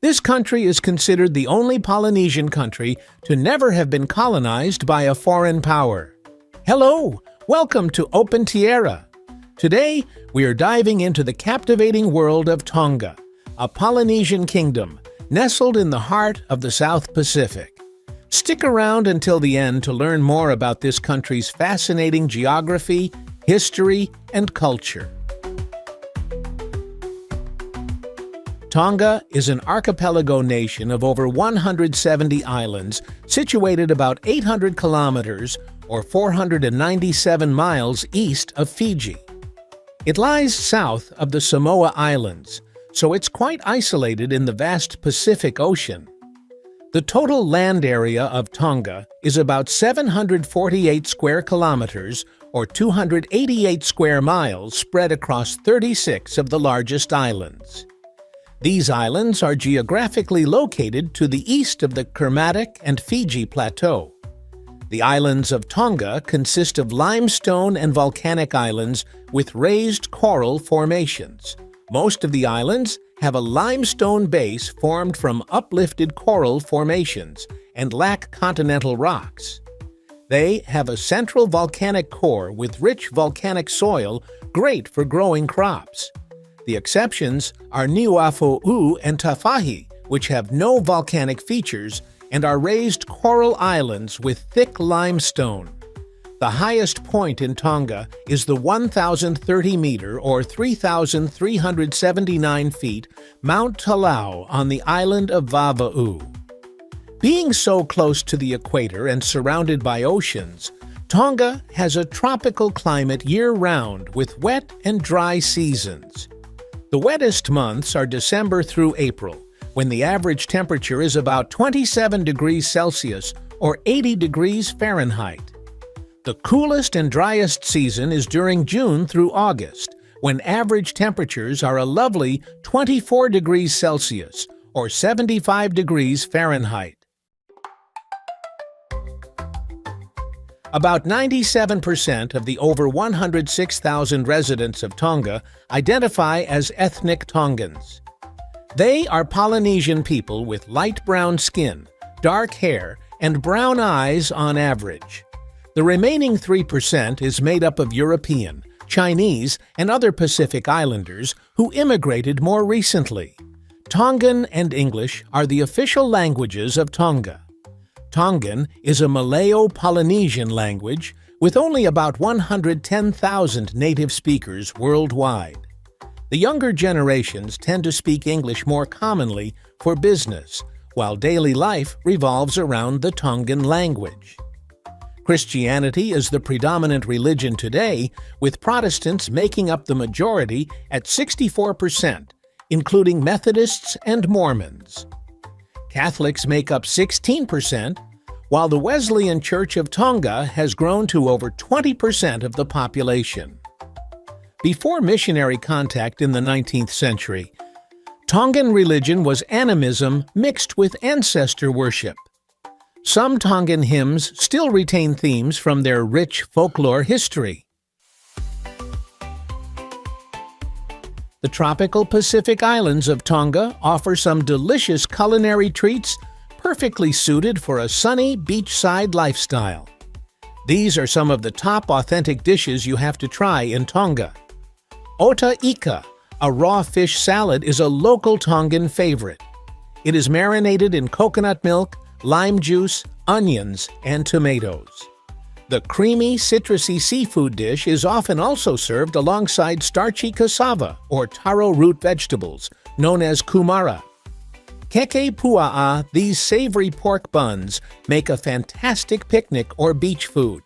This country is considered the only Polynesian country to never have been colonized by a foreign power. Hello! Welcome to Open Tierra. Today, we are diving into the captivating world of Tonga, a Polynesian kingdom nestled in the heart of the South Pacific. Stick around until the end to learn more about this country's fascinating geography, history, and culture. Tonga is an archipelago nation of over 170 islands situated about 800 kilometers or 497 miles east of Fiji. It lies south of the Samoa Islands, so it's quite isolated in the vast Pacific Ocean. The total land area of Tonga is about 748 square kilometers or 288 square miles spread across 36 of the largest islands. These islands are geographically located to the east of the Kermadec and Fiji Plateau. The islands of Tonga consist of limestone and volcanic islands with raised coral formations. Most of the islands have a limestone base formed from uplifted coral formations and lack continental rocks. They have a central volcanic core with rich volcanic soil, great for growing crops. The exceptions are Nuku'alofa and Tafahi, which have no volcanic features and are raised coral islands with thick limestone. The highest point in Tonga is the 1,030-meter or 3,379 feet Mount Talau on the island of Vava'u. Being so close to the equator and surrounded by oceans, Tonga has a tropical climate year-round with wet and dry seasons. The wettest months are December through April, when the average temperature is about 27 degrees Celsius or 80 degrees Fahrenheit. The coolest and driest season is during June through August, when average temperatures are a lovely 24 degrees Celsius or 75 degrees Fahrenheit. About 97% of the over 106,000 residents of Tonga identify as ethnic Tongans. They are Polynesian people with light brown skin, dark hair, and brown eyes on average. The remaining 3% is made up of European, Chinese, and other Pacific Islanders who immigrated more recently. Tongan and English are the official languages of Tonga. Tongan is a Malayo-Polynesian language with only about 110,000 native speakers worldwide. The younger generations tend to speak English more commonly for business, while daily life revolves around the Tongan language. Christianity is the predominant religion today, with Protestants making up the majority at 64%, including Methodists and Mormons. Catholics make up 16%, while the Wesleyan Church of Tonga has grown to over 20% of the population. Before missionary contact in the 19th century, Tongan religion was animism mixed with ancestor worship. Some Tongan hymns still retain themes from their rich folklore history. The tropical Pacific Islands of Tonga offer some delicious culinary treats perfectly suited for a sunny beachside lifestyle. These are some of the top authentic dishes you have to try in Tonga. Ota ika, a raw fish salad, is a local Tongan favorite. It is marinated in coconut milk, lime juice, onions, and tomatoes. The creamy, citrusy seafood dish is often also served alongside starchy cassava or taro root vegetables, known as kumara. Keke pua'a, these savory pork buns, make a fantastic picnic or beach food.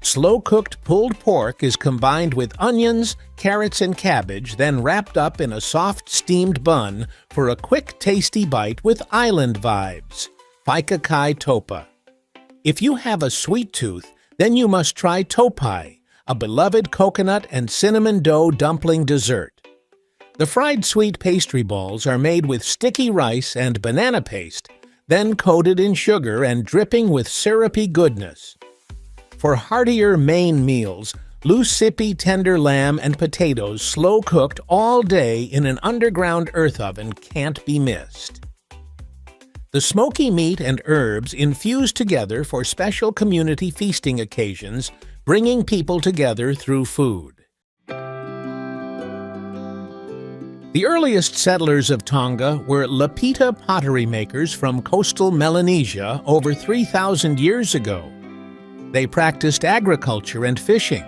Slow-cooked pulled pork is combined with onions, carrots, and cabbage, then wrapped up in a soft steamed bun for a quick, tasty bite with island vibes. Paikakai topa. If you have a sweet tooth, then you must try topai, a beloved coconut and cinnamon dough dumpling dessert. The fried sweet pastry balls are made with sticky rice and banana paste, then coated in sugar and dripping with syrupy goodness. For heartier main meals, loose sippy tender lamb and potatoes slow-cooked all day in an underground earth oven can't be missed. The smoky meat and herbs infused together for special community feasting occasions, bringing people together through food. The earliest settlers of Tonga were Lapita pottery makers from coastal Melanesia over 3,000 years ago. They practiced agriculture and fishing.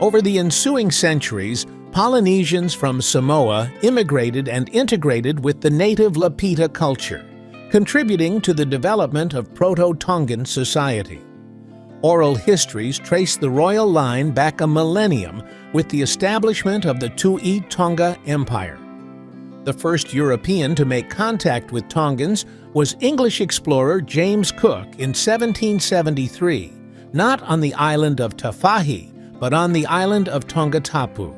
Over the ensuing centuries, Polynesians from Samoa immigrated and integrated with the native Lapita culture, contributing to the development of Proto-Tongan society. Oral histories trace the royal line back a millennium with the establishment of the Tui Tonga Empire. The first European to make contact with Tongans was English explorer James Cook in 1773, not on the island of Tafahi, but on the island of Tongatapu.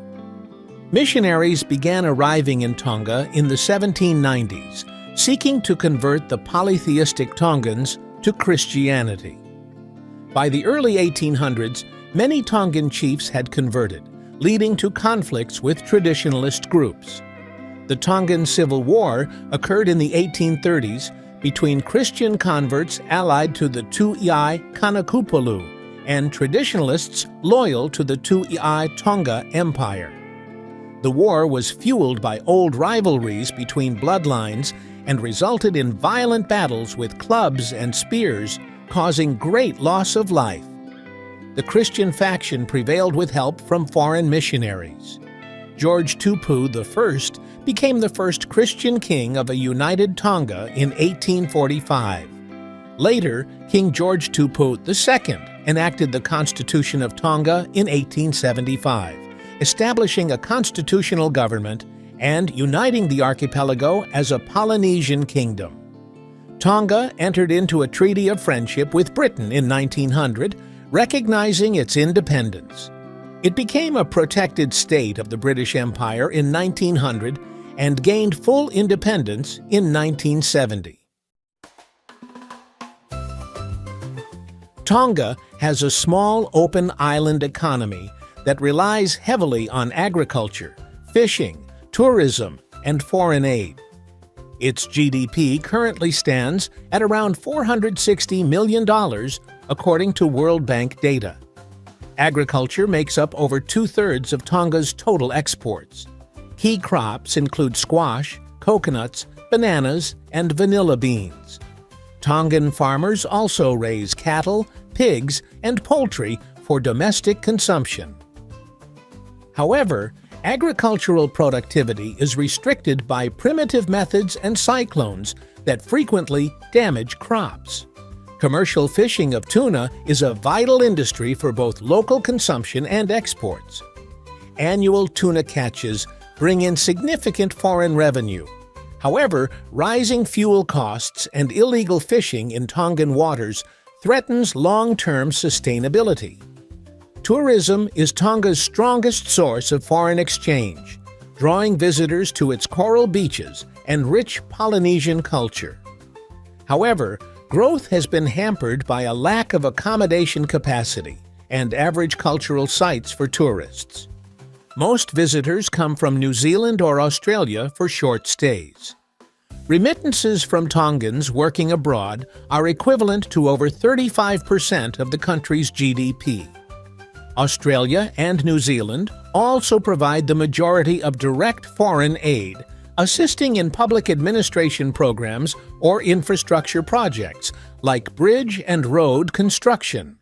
Missionaries began arriving in Tonga in the 1790s, seeking to convert the polytheistic Tongans to Christianity. By the early 1800s, many Tongan chiefs had converted, leading to conflicts with traditionalist groups. The Tongan Civil War occurred in the 1830s between Christian converts allied to the Tu'i Kanakupolu and traditionalists loyal to the Tu'i Tonga Empire. The war was fueled by old rivalries between bloodlines and resulted in violent battles with clubs and spears, causing great loss of life. The Christian faction prevailed with help from foreign missionaries. George Tupu I became the first Christian king of a united Tonga in 1845. Later, King George Tupu II enacted the Constitution of Tonga in 1875, establishing a constitutional government and uniting the archipelago as a Polynesian kingdom. Tonga entered into a treaty of friendship with Britain in 1900, recognizing its independence. It became a protected state of the British Empire in 1900 and gained full independence in 1970. Tonga has a small open island economy that relies heavily on agriculture, fishing, tourism, and foreign aid. Its GDP currently stands at around $460 million, according to World Bank data. Agriculture makes up over two-thirds of Tonga's total exports. Key crops include squash, coconuts, bananas, and vanilla beans. Tongan farmers also raise cattle, pigs, and poultry for domestic consumption. However, agricultural productivity is restricted by primitive methods and cyclones that frequently damage crops. Commercial fishing of tuna is a vital industry for both local consumption and exports. Annual tuna catches bring in significant foreign revenue. However, rising fuel costs and illegal fishing in Tongan waters threatens long-term sustainability. Tourism is Tonga's strongest source of foreign exchange, drawing visitors to its coral beaches and rich Polynesian culture. However, growth has been hampered by a lack of accommodation capacity and average cultural sites for tourists. Most visitors come from New Zealand or Australia for short stays. Remittances from Tongans working abroad are equivalent to over 35% of the country's GDP. Australia and New Zealand also provide the majority of direct foreign aid, assisting in public administration programs or infrastructure projects like bridge and road construction.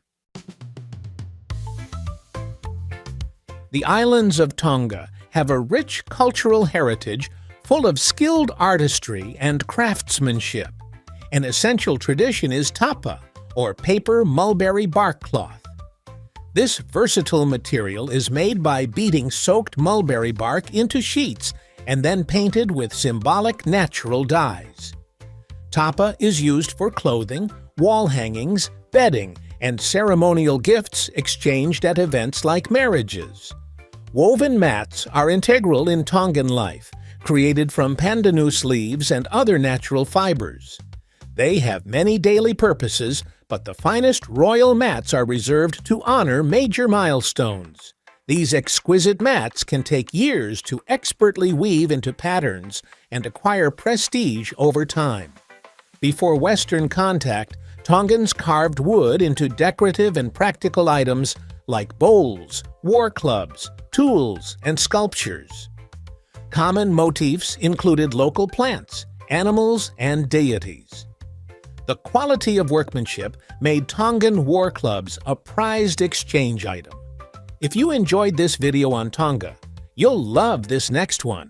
The islands of Tonga have a rich cultural heritage full of skilled artistry and craftsmanship. An essential tradition is tapa, or paper mulberry bark cloth. This versatile material is made by beating soaked mulberry bark into sheets and then painted with symbolic natural dyes. Tapa is used for clothing, wall hangings, bedding, and ceremonial gifts exchanged at events like marriages. Woven mats are integral in Tongan life, created from pandanus leaves and other natural fibers. They have many daily purposes, but the finest royal mats are reserved to honor major milestones. These exquisite mats can take years to expertly weave into patterns and acquire prestige over time. Before Western contact, Tongans carved wood into decorative and practical items like bowls, war clubs, tools, and sculptures. Common motifs included local plants, animals, and deities. The quality of workmanship made Tongan war clubs a prized exchange item. If you enjoyed this video on Tonga, you'll love this next one.